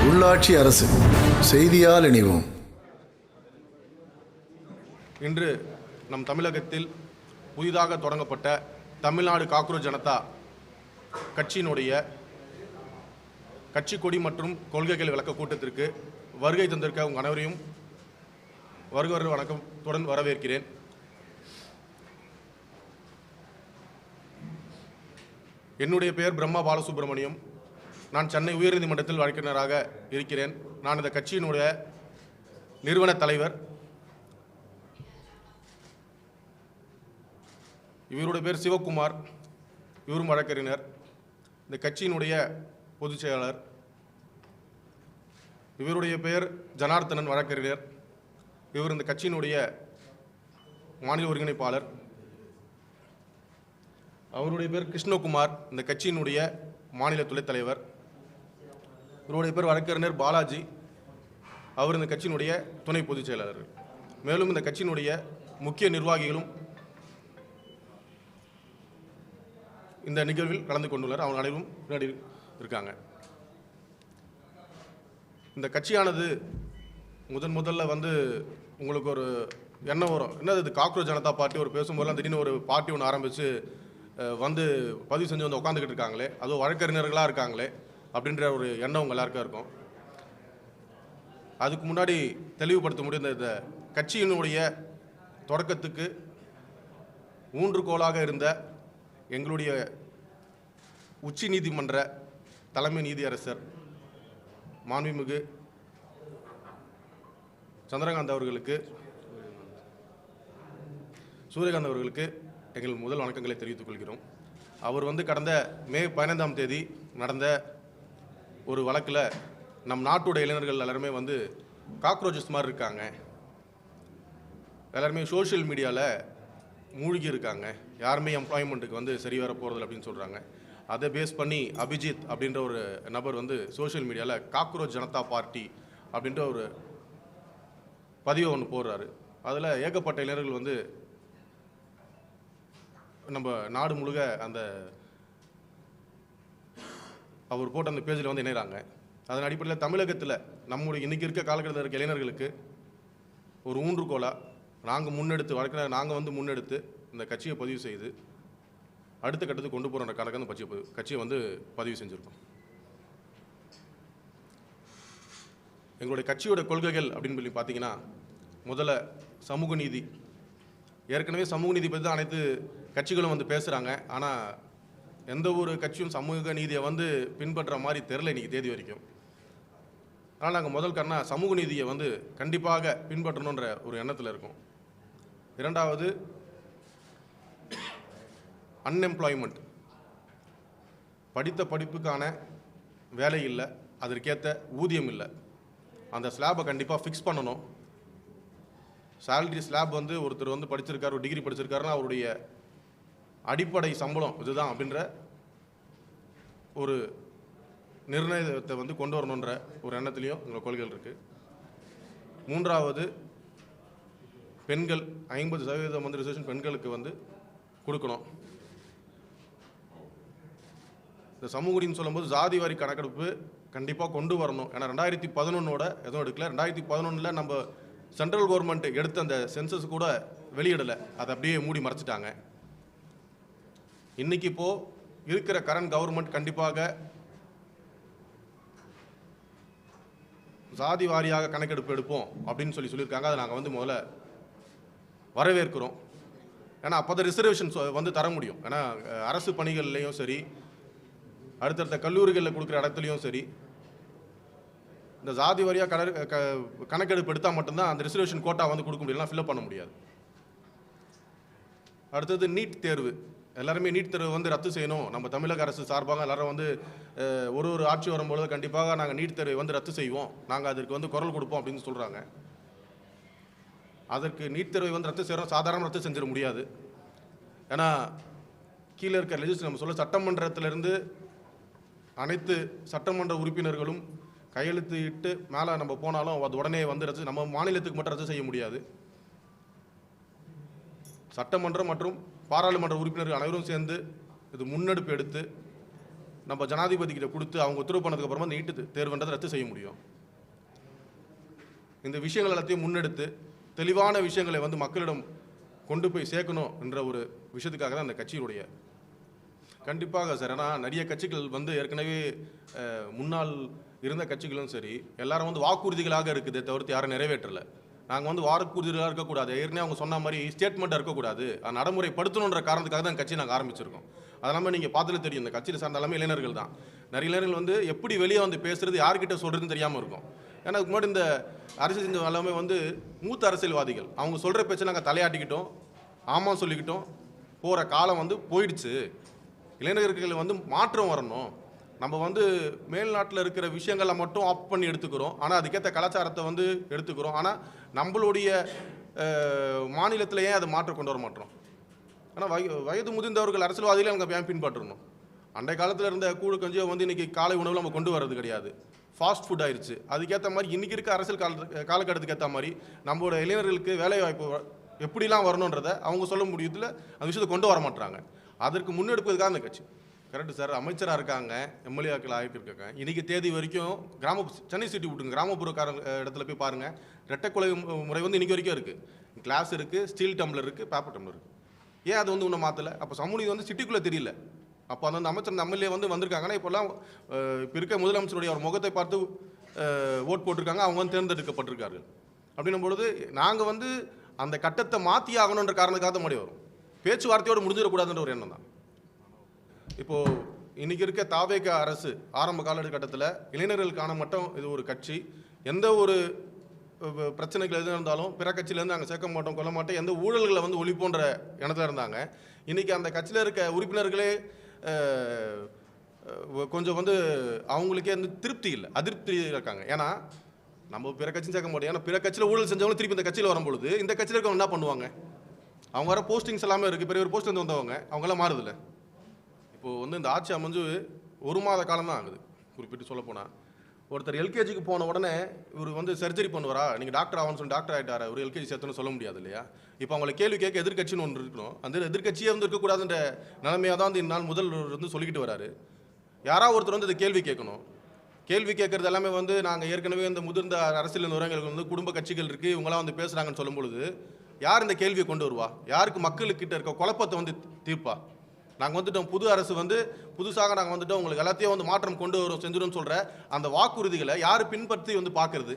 உள்ளாட்சி அரசு செய்தியால் இணைவோம். இன்று நம் தமிழகத்தில் புதிதாக தொடங்கப்பட்ட தமிழ்நாடு காக்ரோச் ஜனதா கட்சியினுடைய கட்சி கொடி மற்றும் கொள்கைகள் விளக்க கூட்டத்திற்கு வருகை தந்திருக்க உங்கள் அனைவரையும் வருகிற வணக்கத்துடன் வரவேற்கிறேன். என்னுடைய பெயர் பிரம்மா பாலசுப்ரமணியம். நான் சென்னை உயர்நீதிமன்றத்தில் வழக்கறிஞராக இருக்கிறேன். நான் இந்த கட்சியினுடைய நிறுவன தலைவர். இவருடைய பேர் சிவகுமார், இவரும் வழக்கறிஞர். இந்த கட்சியினுடைய பொதுச் செயலாளர். இவருடைய பெயர் ஜனார்த்தனன், வழக்கறிஞர். இவர் இந்த கட்சியினுடைய மாநில ஒருங்கிணைப்பாளர். அவருடைய பேர் கிருஷ்ணகுமார், இந்த கட்சியினுடைய மாநில துணைத் தலைவர். இவருடைய பேர் வழக்கறிஞர் பாலாஜி, அவர் இந்த கட்சியினுடைய துணை பொதுச் செயலாளர். மேலும் இந்த கட்சியினுடைய முக்கிய நிர்வாகிகளும் இந்த நிகழ்வில் கலந்து கொண்டுள்ளார். அவங்க அனைவரும் பின்னாடி இருக்காங்க. இந்த கட்சியானது முதல்ல உங்களுக்கு ஒரு எண்ணம் வரும், என்னது இது காக்ரோச் ஜனதா பார்ட்டி, ஒரு பேசும்போதெல்லாம் திடீர்னு ஒரு பார்ட்டி ஒன்று ஆரம்பித்து பதிவு செஞ்சு உட்காந்துக்கிட்டு இருக்காங்களே, அதுவும் வழக்கறிஞர்களாக இருக்காங்களே அப்படின்ற ஒரு எண்ணம் உங்கள் எல்லாருக்கும் இருக்கும். அதுக்கு முன்னாடி தெளிவுபடுத்த முடிந்த இந்த கட்சியினுடைய தொடக்கத்துக்கு ஊன்றுகோலாக இருந்த எங்களுடைய உச்ச நீதிமன்ற தலைமை நீதியரசர் மாண்புமிகு சூரியகாந்த் அவர்களுக்கு எங்கள் முதல் வணக்கங்களை தெரிவித்துக் கொள்கிறோம். அவர் கடந்த மே 15ஆம் தேதி நடந்த ஒரு வழக்கில் நம் நாட்டுடைய இளைஞர்கள் எல்லாருமே காக்ரோச்சஸ் மாதிரி இருக்காங்க, எல்லாருமே சோஷியல் மீடியாவில் மூழ்கி இருக்காங்க, யாருமே எம்ப்ளாய்மெண்ட்டுக்கு சரி வர போகிறதில்ல அப்படின்னு சொல்கிறாங்க. அதை பேஸ் பண்ணி அபிஜித் அப்படின்ற ஒரு நபர் சோஷியல் மீடியாவில் காக்ரோச் ஜனதா பார்ட்டி அப்படின்ற ஒரு பதிவை ஒன்று போடுறாரு. அதில் ஏகப்பட்ட இளைஞர்கள் நம்ம நாடு முழுக்க அந்த அவர் போட்ட அந்த பேஜில் இணைகிறாங்க. அதன் அடிப்படையில் தமிழகத்தில் நம்முடைய இன்றைக்கி இருக்க காலகட்டத்தில் இருக்க இளைஞர்களுக்கு ஒரு ஊன்றுகோலாக நாங்கள் முன்னெடுத்து நாங்கள் முன்னெடுத்து இந்த கட்சியை பதிவு செய்து அடுத்த கட்டத்துக்கு கொண்டு போகிற கணக்கு அந்த கட்சியை பதிவு செஞ்சுருக்கோம். எங்களுடைய கட்சியோட கொள்கைகள் அப்படின்னு சொல்லி பார்த்தீங்கன்னா, முதல்ல சமூக நீதி. ஏற்கனவே சமூக நீதி பற்றி தான் அனைத்து கட்சிகளும் பேசுகிறாங்க. ஆனால் எந்த ஒரு கட்சியும் சமூக நீதியை பின்பற்ற மாதிரி தெரில இன்றைக்கி தேதி வரைக்கும். ஆனால் நாங்கள் முதல் சமூக நீதியை கண்டிப்பாக பின்பற்றணுன்ற ஒரு எண்ணத்தில் இருக்கோம். இரண்டாவது, அன்எம்ப்ளாய்மெண்ட். படித்த படிப்புக்கான வேலை இல்லை, அதற்கேற்ற ஊதியம் இல்லை. அந்த ஸ்லாபை கண்டிப்பாக ஃபிக்ஸ் பண்ணணும். சேலரி ஸ்லாப் ஒருத்தர் படிச்சிருக்காரு, ஒரு டிகிரி படிச்சிருக்காருன்னா அவருடைய அடிப்படை சம்பளம் இதுதான் அப்படின்ற ஒரு நிர்ணயத்தை கொண்டு வரணுன்ற ஒரு எண்ணத்துலேயும் எங்கள் கொள்கைகள் இருக்குது. மூன்றாவது, பெண்கள் 50% ரிசர்வேஷன் பெண்களுக்கு கொடுக்கணும். இந்த சமூகன்னு சொல்லும்போது ஜாதி வாரி கணக்கெடுப்பு கண்டிப்பாக கொண்டு வரணும். ஏன்னா 2011 எதுவும் எடுக்கல. 2011 நம்ம சென்ட்ரல் கவர்மெண்ட் எடுத்த அந்த சென்சஸ் கூட வெளியிடலை, அதை அப்படியே மூடி மறைச்சிட்டாங்க. இன்றைக்கி இப்போது இருக்கிற கரண்ட் கவர்மெண்ட் கண்டிப்பாக ஜாதி வாரியாக கணக்கெடுப்பு எடுப்போம் அப்படின்னு சொல்லியிருக்காங்க. அதை நாங்கள் முதல்ல வரவேற்கிறோம். ஏன்னா அப்போ தான் ரிசர்வேஷன் தர முடியும். ஏன்னா அரசு பணிகள்லேயும் சரி, அடுத்தடுத்த கல்லூரிகளில் கொடுக்குற இடத்துலையும் சரி, இந்த ஜாதி வாரியாக கணக்கெடுப்பு எடுத்தால் மட்டும்தான் அந்த ரிசர்வேஷன் கோட்டா கொடுக்க முடியலாம், ஃபில்அப் பண்ண முடியாது. அடுத்தது நீட் தேர்வு. எல்லாருமே நீட் தேர்வு ரத்து செய்யணும். நம்ம தமிழக அரசு சார்பாக எல்லாரும் ஒரு ஆட்சி வரும்பொழுது கண்டிப்பாக நாங்கள் நீட் தேர்வை ரத்து செய்வோம், நாங்கள் அதற்கு குரல் கொடுப்போம் அப்படின்னு சொல்கிறாங்க. அதற்கு நீட் தேர்வை ரத்து செய்கிறோம், சாதாரண ரத்து செஞ்சிட முடியாது. ஏன்னா கீழே இருக்க லெஜிஸ்லேச்சர் நம்ம சொல்ல சட்டமன்றத்திலிருந்து அனைத்து சட்டமன்ற உறுப்பினர்களும் கையெழுத்து இட்டு மேலே நம்ம போனாலும் அது உடனே ரத்து, நம்ம மாநிலத்துக்கு மட்டும் ரத்து செய்ய முடியாது. சட்டமன்றம் மற்றும் பாராளுமன்ற உறுப்பினர்கள் அனைவரும் சேர்ந்து இது முன்னெடுப்பு எடுத்து நம்ம ஜனாதிபதிகிட்ட கொடுத்து அவங்க உத்தரவு பண்ணதுக்கு அப்புறமா நீட்டு தேர்வுன்றதை ரத்து செய்ய முடியும். இந்த விஷயங்கள் எல்லாத்தையும் முன்னெடுத்து தெளிவான விஷயங்களை வந்து மக்களிடம் கொண்டு போய் சேர்க்கணும் என்ற ஒரு விஷயத்துக்காக தான் அந்த கட்சியினுடைய கண்டிப்பாக சார். ஏன்னா நிறைய கட்சிகள் வந்து ஏற்கனவே முன்னாள் இருந்த கட்சிகளும் சரி எல்லாரும் வந்து வாக்குறுதிகளாக இருக்குதே தவிர்த்து யாரும் நிறைவேற்றலை. நாங்கள் வந்து வாக்குறுதிகளாக இருக்கக்கூடாது, ஏற்கனவே அவங்க சொன்ன மாதிரி ஸ்டேட்மெண்ட்டாக இருக்கக்கூடாது, நடைமுறைப்படுத்தணுன்ற காரணத்துக்காக தான் கட்சி நாங்கள் ஆரம்பிச்சிருக்கோம். அதெல்லாமல் நீங்கள் பார்த்துட்டு தெரியும், இந்த கட்சியில் சார்ந்த எல்லாமே இளைஞர்கள் தான். நிறைய இளைஞர்கள் வந்து எப்படி வெளியே வந்து பேசுறது யார்கிட்ட சொல்கிறதுன்னு தெரியாமல் இருக்கும். ஏன்னா அதுக்கு முன்னாடி இந்த அரசியல் செஞ்ச எல்லாமே வந்து மூத்த அரசியல்வாதிகள் அவங்க சொல்கிற பேச்சை நாங்கள் தலையாட்டிக்கிட்டோம், ஆமாம் சொல்லிக்கிட்டோம் போகிற காலம் வந்து போயிடுச்சு. இளைஞர்கள் வந்து மாற்றம் வரணும். நம்ம வந்து மேல்நாட்டில் இருக்கிற விஷயங்களை மட்டும் ஆப் பண்ணி எடுத்துக்கிறோம், ஆனால் அதுக்கேற்ற கலாச்சாரத்தை வந்து எடுத்துக்கிறோம். ஆனால் நம்மளுடைய மாநிலத்திலேயே அதை மாற்றம் கொண்டு வர மாட்டோம். ஆனால் வயது முதிர்ந்தவர்கள் அரசியல்வாதிகளை நம்ம ஏன் பின்பற்றணும்? அன்றைய காலத்தில் இருந்த கூழு கஞ்சியை வந்து இன்றைக்கி காலை உணவில் நம்ம கொண்டு வர்றது கிடையாது, ஃபாஸ்ட் ஃபுட் ஆயிடுச்சு. அதுக்கேற்ற மாதிரி இன்றைக்கி இருக்க அரசியல் காலகட்டத்துக்கு ஏற்ற மாதிரி நம்மளோட இளைஞர்களுக்கு வேலைவாய்ப்பு எப்படிலாம் வரணுன்றதை அவங்க சொல்ல முடியல, அந்த விஷயத்தை கொண்டு வர மாட்டாங்க. அதற்கு முன்னெடுப்பதுக்காக அந்த கட்சி கரெக்டு சார். அமைச்சராக இருக்காங்க, எம்எல்ஏக்கள் ஆகியிருக்காங்க. இன்றைக்கி தேதி வரைக்கும் சென்னை சிட்டி விட்டுங்க, கிராமப்புறக்கார இடத்துல போய் பாருங்கள், ரெட்டை கொலை முறை வந்து இன்றைக்கி வரைக்கும் இருக்குது. கிளாஸ் இருக்குது, ஸ்டீல் டம்ளர் இருக்குது, பேப்பர் டம்ளர் இருக்குது. ஏன் அது வந்து இன்னும் மாற்றலை? அப்போ சமூக வந்து சிட்டிக்குள்ளே தெரியல. அப்போ அந்த அமைச்சர் அந்த எம்எல்ஏ வந்து வந்திருக்காங்கன்னா இப்போல்லாம் இப்போ இருக்க முதலமைச்சருடைய ஒரு முகத்தை பார்த்து ஓட் போட்டிருக்காங்க, அவங்க வந்து தேர்ந்தெடுக்கப்பட்டிருக்கார்கள். அப்படின்னும் பொழுது நாங்கள் வந்து அந்த கட்டத்தை மாற்றி ஆகணுன்ற காரணத்துக்காக தான் முன்னாடி வரும். பேச்சுவார்த்தையோடு முடிஞ்சிடக்கூடாதுன்ற ஒரு எண்ணம் தான். இப்போது இன்றைக்கி இருக்க தாவேக அரசு ஆரம்ப காலகட்டத்தில் இளைஞர்களுக்கான மட்டும் இது ஒரு கட்சி. எந்த ஒரு பிரச்சனைகள் எது இருந்தாலும் பிற கட்சியிலேருந்து நாங்கள் சேர்க்க மாட்டோம், கொள்ள மாட்டோம், எந்த ஊழல்களை வந்து ஒழிப்போன்ற எண்ணத்தில் இருந்தாங்க. இன்றைக்கி அந்த கட்சியில் இருக்க உறுப்பினர்களே கொஞ்சம் வந்து அவங்களுக்கே வந்து திருப்தி இல்லை, அதிருப்தி இருக்காங்க. ஏன்னா நம்ம பிற கட்சியும் சேர்க்க மாட்டோம். ஏன்னா பிற கட்சியில் ஊழல் செஞ்சவங்களும் திருப்பி இந்த கட்சியில் வரும்பொழுது இந்த கட்சியில் இருக்கவங்க என்ன பண்ணுவாங்க? அவங்க வர போஸ்டிங்ஸ் எல்லாமே இருக்குது, பெரிய ஒரு போஸ்ட் வந்து வந்தவங்க அவங்களாம் மாறுதில்லை. இப்போது வந்து இந்த ஆட்சி அமைஞ்சு 1 மாத காலம் தான் ஆகுது. குறிப்பிட்டு சொல்ல போனால் ஒருத்தர் எல்கேஜிக்கு போன உடனே இவர் வந்து சர்ஜரி பண்ணுவாரா, நீங்கள் டாக்டர் ஆகணும்னு சொல்லி டாக்டர் ஆகிட்டாரா, ஒரு எல்கேஜி சேர்த்துன்னு சொல்ல முடியாது இல்லையா? இப்போ அவங்களை கேள்வி கேட்க எதிர்கட்சின்னு ஒன்று இருக்கணும். அந்த எதிர்கட்சியே வந்து இருக்கக்கூடாதுன்ற நிலைமையாக தான் வந்து இந்நாள் முதல்வர் வந்து சொல்லிக்கிட்டு வராரு. யாராவது ஒருத்தர் வந்து இந்த கேள்வி கேட்கணும். கேள்வி கேட்குறது எல்லாமே வந்து நாங்கள் ஏற்கனவே இந்த முதிர்ந்த அரசியல் நிறுவனங்களுக்கு வந்து குடும்ப கட்சிகள் இருக்குது, இவங்களாம் வந்து பேசுகிறாங்கன்னு சொல்லும்பொழுது யார் இந்த கேள்வியை கொண்டு வருவா? யாருக்கு மக்களுக்கிட்ட இருக்க குழப்பத்தை வந்து தீர்ப்பா? நாங்கள் வந்துட்டோம், புது அரசு வந்து புதுசாக நாங்கள் வந்துட்டோம், உங்களுக்கு எல்லாத்தையும் வந்து மாற்றம் கொண்டு வரும் செஞ்சிடும்னு சொல்கிற அந்த வாக்குறுதிகளை யார் பின்பற்றி வந்து பார்க்குறது?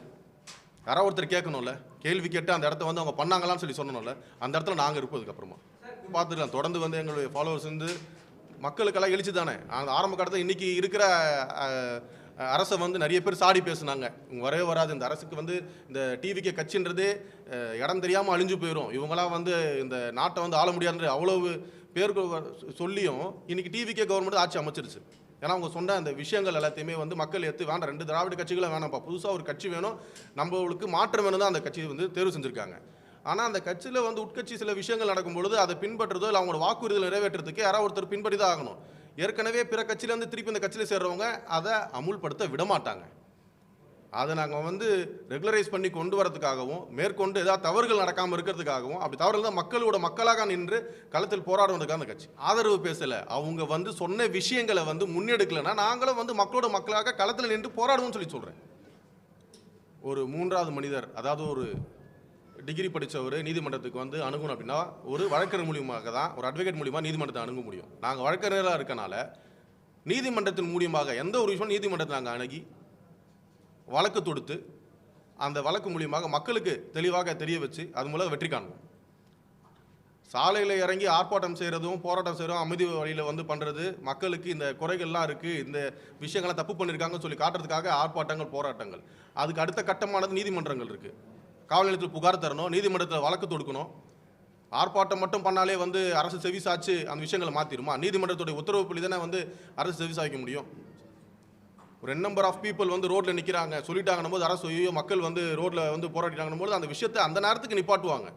யாராவது ஒருத்தர் கேட்கணும்ல, கேள்வி கேட்டு அந்த இடத்த வந்து அவங்க பண்ணாங்களான்னு சொல்லி சொன்னோம்ல, அந்த இடத்துல நாங்கள் இருப்பதுக்கு அப்புறமா பார்த்துக்கலாம். தொடர்ந்து வந்து எங்களுடைய ஃபாலோவர்ஸ் வந்து மக்களுக்கெல்லாம் எழுச்சி தானே. அந்த ஆரம்ப காலத்தில் இன்றைக்கி இருக்கிற அரசை வந்து நிறைய பேர் சாடி பேசுனாங்க, இவங்க வரவே வராது, இந்த அரசுக்கு வந்து இந்த டிவிக்கு கட்சின்றதே இடம் தெரியாமல் அழிஞ்சு போயிடும், இவங்களாம் வந்து இந்த நாட்டை வந்து ஆள முடியாதுன்ற அவ்வளவு பேருக்கு சொல்லியும் இன்றைக்கி டிவிக்கே கவர்மெண்ட் ஆட்சி அமைச்சிருச்சு. ஏன்னா அவங்க சொன்ன அந்த விஷயங்கள் எல்லாத்தையுமே வந்து மக்கள் ஏற்று வேண்டாம், 2 திராவிட கட்சிகளும் வேணாம்ப்பா, புதுசாக ஒரு கட்சி வேணும், நம்மளுக்கு மாற்றம் வேணும் தான் அந்த கட்சியை வந்து தேர்வு செஞ்சுருக்காங்க. ஆனால் அந்த கட்சியில் வந்து உட்கட்சி சில விஷயங்கள் நடக்கும்பொழுது அதை பின்பற்றுறதோ இல்லை அவங்களோட வாக்குறுதிகள் நிறைவேற்றுறதுக்கு யாராவது ஒருத்தர் பின்பற்றி தான் ஆகணும். ஏற்கனவே பிற கட்சியிலேருந்து திருப்பி இந்த கட்சியில் சேர்றவங்க அதை அமுல்படுத்த விடமாட்டாங்க. அதை நாங்கள் வந்து ரெகுலரைஸ் பண்ணி கொண்டு வரதுக்காகவும் மேற்கொண்டு ஏதாவது தவறுகள் நடக்காமல் இருக்கிறதுக்காகவும், அப்படி தவறுகள் தான் மக்களோட மக்களாக நின்று களத்தில் போராடுவதற்காக அந்த கட்சி ஆதரவு பேசலை. அவங்க வந்து சொன்ன விஷயங்களை வந்து முன்னெடுக்கலைன்னா நாங்களும் வந்து மக்களோட மக்களாக களத்தில் நின்று போராடுவோம்னு சொல்லி சொல்கிறேன். ஒரு 3வது மனிதர், அதாவது ஒரு டிகிரி படித்தவர் நீதிமன்றத்துக்கு வந்து அணுகணும் அப்படின்னா ஒரு வழக்கறிஞர் மூலியமாக தான், ஒரு அட்வொகேட் மூலியமாக நீதிமன்றத்தை அணுக முடியும். நாங்கள் வழக்கறிஞராக இருக்கனால நீதிமன்றத்தின் மூலியமாக எந்த ஒரு விஷயம் நீதிமன்றத்தை நாங்கள் அணுகி வழக்கு தொடுத்து அந்த வழக்கு மூலியமாக மக்களுக்கு தெளிவாக தெரிய வச்சு அது மூலம் வெற்றி காணுவோம். சாலையில் இறங்கி ஆர்ப்பாட்டம் செய்கிறதும் போராட்டம் செய்கிறதும் அமைதி வழியில் வந்து பண்ணுறது, மக்களுக்கு இந்த குறைகள்லாம் இருக்குது, இந்த விஷயங்கள்லாம் தப்பு பண்ணியிருக்காங்கன்னு சொல்லி காட்டுறதுக்காக ஆர்ப்பாட்டங்கள் போராட்டங்கள். அதுக்கு அடுத்த கட்டமானது நீதிமன்றங்கள் இருக்குது. காவல் நிலையத்தில் புகார் தரணும், நீதிமன்றத்தில் வழக்கு தொடுக்கணும். ஆர்ப்பாட்டம் மட்டும் பண்ணாலே வந்து அரசு செவிசாச்சு அந்த விஷயங்களை மாற்றிடுமா? நீதிமன்றத்துடைய உத்தரவு படி தானே வந்து அரசு செவிசாய்க்க முடியும். ஒரு நம்பர் ஆஃப் பீப்புள் வந்து ரோட்டில் நிற்கிறாங்க சொல்லிட்டாங்கன்னும் போது அரசு ஐயோ மக்கள் வந்து ரோட்டில் வந்து போராடிட்டாங்கன்னும் போது அந்த விஷயத்தை அந்த நேரத்துக்கு நிப்பாட்டுவாங்க.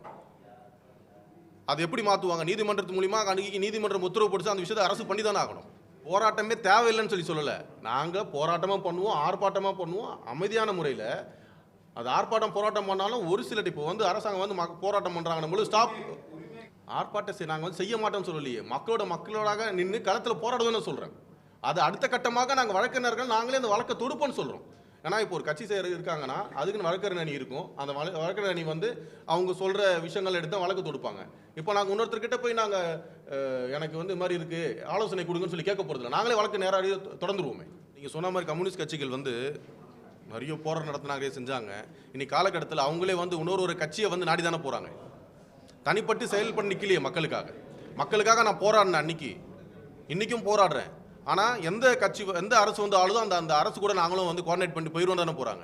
அது எப்படி மாற்றுவாங்க? நீதிமன்றத்து மூலியமாக அணுகி நீதிமன்றம் உத்தரவு போட்டு அந்த விஷயத்தை அரசு பண்ணி தானே ஆகணும். போராட்டமே தேவையில்லைன்னு சொல்லலை. நாங்கள் போராட்டமாக பண்ணுவோம், ஆர்ப்பாட்டமாக பண்ணுவோம், அமைதியான முறையில். அது ஆர்ப்பாட்டம் போராட்டம் பண்ணாலும் ஒரு சில இப்போ வந்து அரசாங்கம் வந்து போராட்டம் பண்ணுறாங்கன்னும் போது ஸ்டாப் ஆர்ப்பாட்டம் நாங்கள் வந்து செய்ய மாட்டோம்னு சொல்லலையே, மக்களோடாக நின்று களத்தில் போராடுவேன்னு சொல்கிறேன். அது அடுத்த கட்டமாக நாங்கள் வழக்கறிஞர்கள் நாங்களே அந்த வழக்கை தொடுப்போம்னு சொல்கிறோம். ஏன்னா இப்போ ஒரு கட்சி செய்கிற இருக்காங்கன்னா அதுக்குன்னு வழக்கறிஞர் அணி இருக்கும். அந்த வழக்கறிஞர் அணி வந்து அவங்க சொல்கிற விஷயங்கள் எடுத்து வழக்கு தொடுப்பாங்க. இப்போ நாங்கள் இன்னொருத்தர்கிட்ட போய் நாங்கள் எனக்கு வந்து இது மாதிரி இருக்குது ஆலோசனை கொடுங்கன்னு சொல்லி கேட்க போகிறதில்ல, நாங்களே வழக்கு நேராக தொடர்ந்துருவோமே. நீங்கள் சொன்ன மாதிரி கம்யூனிஸ்ட் கட்சிகள் வந்து நிறைய போராட்டம் நடத்தினாங்க, செஞ்சாங்க. இன்னைக்கு காலகட்டத்தில் அவங்களே வந்து இன்னொரு கட்சியை வந்து நாடி தானே போகிறாங்க. தனிப்பட்டு செயல்பட்டு நிற்கலையே மக்களுக்காக நான் போராடினேன் அன்னைக்கு, இன்றைக்கும் போராடுறேன். ஆனால் எந்த கட்சி எந்த அரசு வந்து ஆளுதோ அந்த அரசு கூட நாங்களும் வந்து கோஆர்டினேட் பண்ணி போயிடுவோம் தானே போகிறாங்க.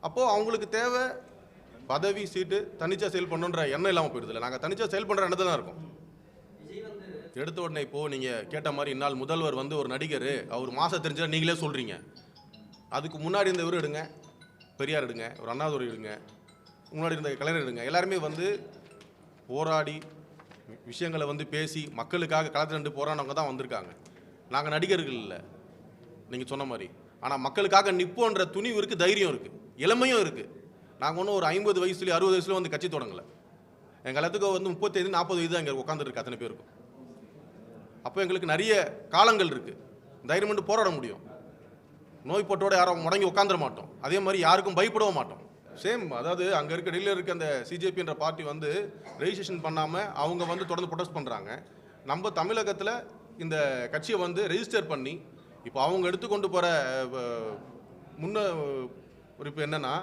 அப்போது அவங்களுக்கு தேவை பதவி சீட்டு, தனிச்சா செயல் பண்ணுன்ற எண்ணம் இல்லாமல் போயிடுதில்ல. நாங்கள் தனிச்சா செயல் பண்ணுற எண்ணத்தில் தான் இருக்கோம். எடுத்த உடனே இப்போது நீங்கள் கேட்ட மாதிரி இந்நாள் முதல்வர் வந்து ஒரு நடிகர், அவர் மாதம் தெரிஞ்சால் நீங்களே சொல்கிறீங்க. அதுக்கு முன்னாடி இந்த இவர் எடுங்க, பெரியார் எடுங்க, ஒரு அண்ணாதுரை எடுங்க, முன்னாடி இருந்த கலைஞர் எடுங்க, எல்லாருமே வந்து போராடி விஷயங்களை வந்து பேசி மக்களுக்காக களத்தில் நின்று போராடினவங்க தான் வந்திருக்காங்க. நாங்கள் நடிகர்கள் இல்லை நீங்கள் சொன்ன மாதிரி. ஆனால் மக்களுக்காக நிற்போன்ற துணிவு இருக்குது, தைரியம் இருக்குது, இளமையும் இருக்குது. நாங்கள் ஒன்றும் ஒரு 50 வயசுலேயும் 60 வயசுலேயும் வந்து கட்சி தொடங்கலை. எங்கள் எல்லாத்துக்கும் வந்து 35-40 வயது தான் இங்கே உட்காந்துருக்கு அத்தனை பேருக்கும். அப்போ எங்களுக்கு நிறைய காலங்கள் இருக்குது, தைரியம் பண்ணி போராட முடியும். நோய் போட்டோட யாரும் முடங்கி உட்காந்துட மாட்டோம். அதே மாதிரி யாருக்கும் பயப்படவும் மாட்டோம். சேம், அதாவது அங்கே இருக்க டெல்லியில் இருக்க அந்த சிஜேபின்ற பார்ட்டி வந்து ரெஜிஸ்ட்ரேஷன் பண்ணாமல் அவங்க வந்து தொடர்ந்து ப்ரொடெஸ்ட் பண்ணுறாங்க. நம்ம தமிழகத்தில் இந்த கட்சியை வந்து ரெஜிஸ்டர் பண்ணி இப்போ அவங்க எடுத்துக்கொண்டு போகிற முன்னுரிப்பு என்னென்னா,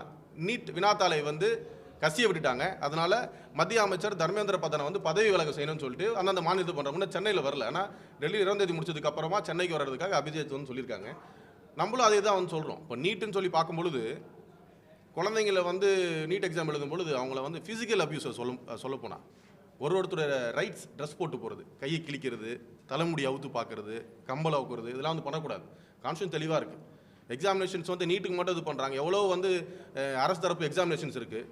நீட் வினாத்தாளை வந்து கசிய விட்டுட்டாங்க. அதனால் மத்திய அமைச்சர் தர்மேந்திர பிரதானை வந்து பதவி விலக செய்யணும்னு சொல்லிட்டு அந்தந்த மாநிலத்தை பண்ணுறோம்னா சென்னையில் வரல. ஆனால் டெல்லி 20ஆம் தேதி முடிச்சதுக்கு அப்புறமா சென்னைக்கு வர்றதுக்காக அபிஜித் வந்து சொல்லியிருக்காங்க. நம்மளும் அதே தான் வந்து சொல்கிறோம். இப்போ நீட்டுன்னு சொல்லி பார்க்கும்பொழுது குழந்தைங்களை வந்து நீட் எக்ஸாம் எழுதும் பொழுது அவங்கள வந்து ஃபிசிக்கல் அப்யூஸை சொல்லப்போனால் ஒருத்தரோட ரைட்ஸ், ட்ரெஸ் போட்டு போகிறது, கையை கிழிக்கிறது, தலைமுடி அவுத்து பார்க்குறது, கம்பளை அவுக்குறது, இதெல்லாம் வந்து பண்ணக்கூடாது. கான்ஸ்டியூஷன் தெளிவாக இருக்குது. எக்ஸாமினேஷன்ஸ் வந்து நீட்டுக்கு மட்டும் இது பண்ணுறாங்க. எவ்வளோ வந்து அரசு தரப்பு எக்ஸாமினேஷன்ஸ் இருக்குது,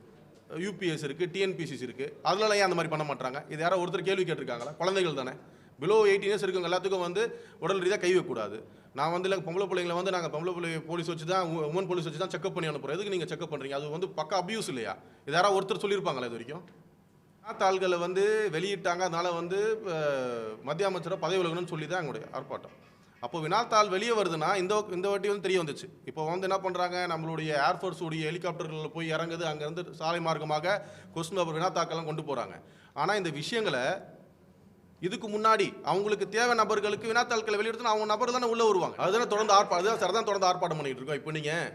யூபிஎஸ் இருக்குது, டிஎன்பிசிஸ் இருக்குது, அதனால ஏன் அந்த மாதிரி பண்ண மாட்டாங்க? இது யாரோ ஒருத்தர் கேள்வி கேட்டிருக்காங்களா? குழந்தைகள் தானே, பிலோ 18 இயர்ஸ் இருக்கவங்க எல்லாத்துக்கும் வந்து உடல் ரீதியாக கை வைக்கக்கூடாது. நான் வந்து இல்லை பொம்பளை பிள்ளைங்களை வந்து நாங்கள் பொம்பளை பிள்ளை போலீஸ் வச்சு தான், உமன் போலீஸ் வச்சு தான் செக்அப் பண்ணி அனுப்புகிறோம். எதுக்கு நீங்கள் செக்அப் பண்ணுறீங்க? அது வந்து பக்கா அபியூஸ் இல்லையா? இது யாராவது ஒருத்தர் சொல்லியிருப்பாங்களா இது வரைக்கும்? வினாத்தாள்களை வந்து வெளியிட்டாங்க, அதனால் வந்து மத்திய அமைச்சரை பதவி விலகணும்னு சொல்லி தான் எங்களுடைய ஆர்ப்பாட்டம். அப்போ வினாத்தாள் வெளியே வருதுன்னா இந்த வாட்டி வந்து தெரிய வந்துச்சு. இப்போ வந்து என்ன பண்ணுறாங்க, நம்மளுடைய ஏர்ஃபோர்ஸ் உடைய ஹெலிகாப்டர்களில் போய் இறங்குது, அங்கேருந்து சாலை மார்க்கமாக கொஸ்டின் பேப்பர் வினாத்தாக்கெல்லாம் கொண்டு போகிறாங்க. ஆனால் இந்த விஷயங்களை இதுக்கு முன்னாடி அவங்களுக்கு தேவை நபர்களுக்கு வினாத்தாள்களை வெளியிடுறது அவங்க நபர் தானே உள்ளே வருவாங்க. அதுதான் தொடர்ந்து தொடர்ந்து ஆர்ப்பாட்டம் பண்ணிட்டு இருக்கோம். இப்போ நீங்கள்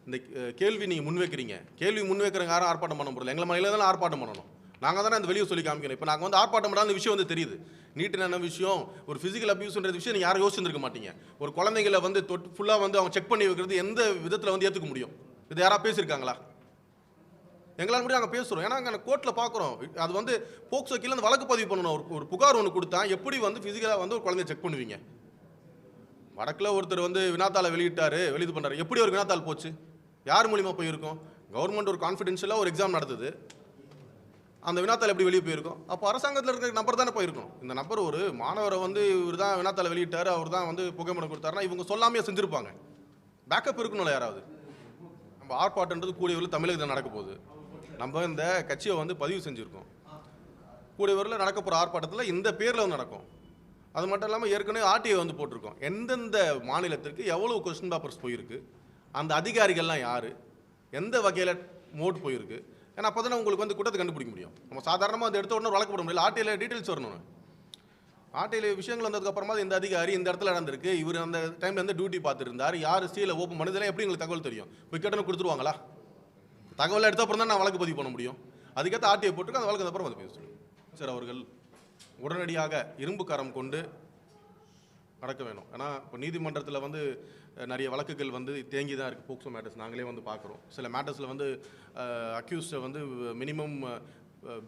இந்த கேள்வி நீங்கள் முன்வைக்கிறீங்க, கேள்வி முன்வைக்கிறவங்க யாரும் ஆர்ப்பாட்டம் பண்ண முடியல. எங்களை மலையில தானே ஆர்ப்பாட்டம் பண்ணணும், நாங்கள் தானே அந்த வெளியே சொல்லி காமிக்கணும். இப்போ நாங்கள் வந்து ஆர்ப்பாட்டம் பண்ணாத விஷயம் வந்து தெரியுது. நீட்டு என்ன விஷயம், ஒரு ஃபிசிக்கல் அபியூஸ்ன்ற விஷயம் நீங்கள் யாரும் யோசிச்சிருக்க மாட்டீங்க. ஒரு குழந்தைங்களை வந்து ஃபுல்லாக வந்து அவங்க செக் பண்ணி வைக்கிறது எந்த விதத்தில் வந்து ஏற்றுக்க முடியும்? இது யாராவது பேசியிருக்காங்களா? எங்களால் முடியும் நாங்கள் பேசுகிறோம். ஏன்னா அங்கே கோர்ட்டில் பார்க்குறோம். அது வந்து போக்சோ கீழே வந்து வழக்கு பதிவு பண்ணணும். ஒரு புகார் ஒன்று கொடுத்தா எப்படி வந்து ஃபிசிக்கலாக வந்து ஒரு குழந்தைய செக் பண்ணுவீங்க? வடக்கில் ஒருத்தர் வந்து வினாத்தாளை வெளியிட்டு பண்ணுறாரு. எப்படி ஒரு வினாத்தாள் போச்சு? யார் மூலியமாக போயிருக்கும்? கவர்மெண்ட் ஒரு கான்ஃபிடென்ஷியலாக ஒரு எக்ஸாம் நடத்துது, அந்த வினாத்தாள் எப்படி வெளியே போயிருக்கும்? அப்போ அரசாங்கத்தில் இருக்கிற நபர் தானே போயிருக்கும். இந்த நபர் ஒரு மாணவரை வந்து இவர் தான் வினாத்தாளை வெளியிட்டார், அவர் தான் வந்து புகைப்படம் கொடுத்தாருன்னா இவங்க சொல்லாமையே செஞ்சுருப்பாங்க. பேக்கப் இருக்கணும்ல யாராவது. நம்ம ஆர்ப்பாட்டன்றது கூடிய வரல தமிழகத்தில் நடக்க போகுது. நம்ம இந்த கட்சியை வந்து பதிவு செஞ்சுருக்கோம். கூடிய வரல நடக்க போகிற ஆர்ப்பாட்டத்தில் இந்த பேரில் வந்து நடக்கும். அது மட்டும் இல்லாமல் ஏற்கனவே ஆர்டிஐ வந்து போட்டிருக்கோம். எந்தெந்த மாநிலத்திற்கு எவ்வளோ கொஸ்டின் பேப்பர்ஸ் போயிருக்கு, அந்த அதிகாரிகள்லாம் யார், எந்த வகையில் மோட் போயிருக்கு. ஏன்னா அப்போ தானே உங்களுக்கு வந்து குற்றத்தை கண்டுபிடிக்க முடியும். நம்ம சாதாரணமாக அந்த எடுத்த உடனே வழக்கு போட முடியல. ஆர்டிஐயில் டீட்டெயில்ஸ் வரணும். ஆர்டிஐயில் விஷயங்கள் வந்ததுக்கப்புறமா இந்த அதிகாரி இந்த இடத்துல நடந்திருக்கு, இவர் அந்த டைமில் வந்து டியூட்டி பார்த்துருந்தார், யார் சீலை ஓப்பன் பண்ணதெல்லாம் எப்படி எங்களுக்கு தகவல் தெரியும்? போய் கேட்டோன்னு கொடுத்துருவாங்களா? தகவல் எடுத்த அப்புறம் தான் நான் வழக்கு பதிவு பண்ண முடியும். அதுக்கேற்ற ஆர்டிஐ போட்டுருக்கு, அந்த வழக்கு அப்புறம் வந்து பேசுகிறேன். சார் அவர்கள் உடனடியாக இரும்பு கரம் கொண்டு நடக்க வேணும். ஏன்னா இப்போ நீதிமன்றத்தில் வந்து நிறைய வழக்குகள் வந்து தேங்கி தான் இருக்குது. போக்சோ மேட்டர்ஸ் நாங்களே வந்து பார்க்குறோம். சில மேட்டர்ஸில் வந்து அக்யூஸ்டை வந்து மினிமம்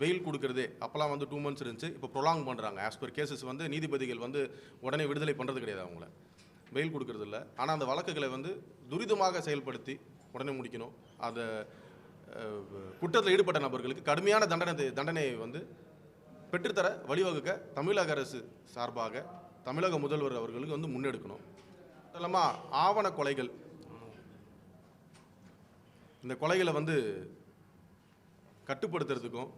பெயில் கொடுக்குறதே அப்போலாம் வந்து 2 months இருந்துச்சு. இப்போ ப்ரொலாங் பண்ணுறாங்க. ஆஸ் பர் கேசஸ் வந்து நீதிபதிகள் வந்து உடனே விடுதலை பண்ணுறது கிடையாது, அவங்கள பெயில் கொடுக்கறது இல்லை. ஆனால் அந்த வழக்குகளை வந்து துரிதமாக செயல்படுத்தி உடனே முடிக்கணும். அதை குற்றத்தில் ஈடுபட்ட நபர்களுக்கு கடுமையான தண்டனை வந்து பெற்றுத்தர வழிவகுக்க தமிழக அரசு சார்பாக தமிழக முதல்வர் அவர்களுக்கு வந்து முன்னெடுக்கணும். இல்லாமல் ஆவண கொலைகள், இந்த கொலைகளை வந்து கட்டுப்படுத்துறதுக்கும்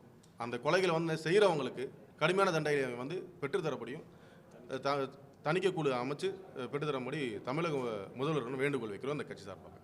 அந்த கொலைகளை வந்து செய்கிறவங்களுக்கு கடுமையான தண்டனை வந்து பெற்றுத்தரப்படியும் தணிக்கைக்குழு அமைச்சு பெற்றுத்தரும்படி தமிழக முதல்வரிடம் வேண்டுகோள் வைக்கிறோம் அந்த கட்சி சார்பாக.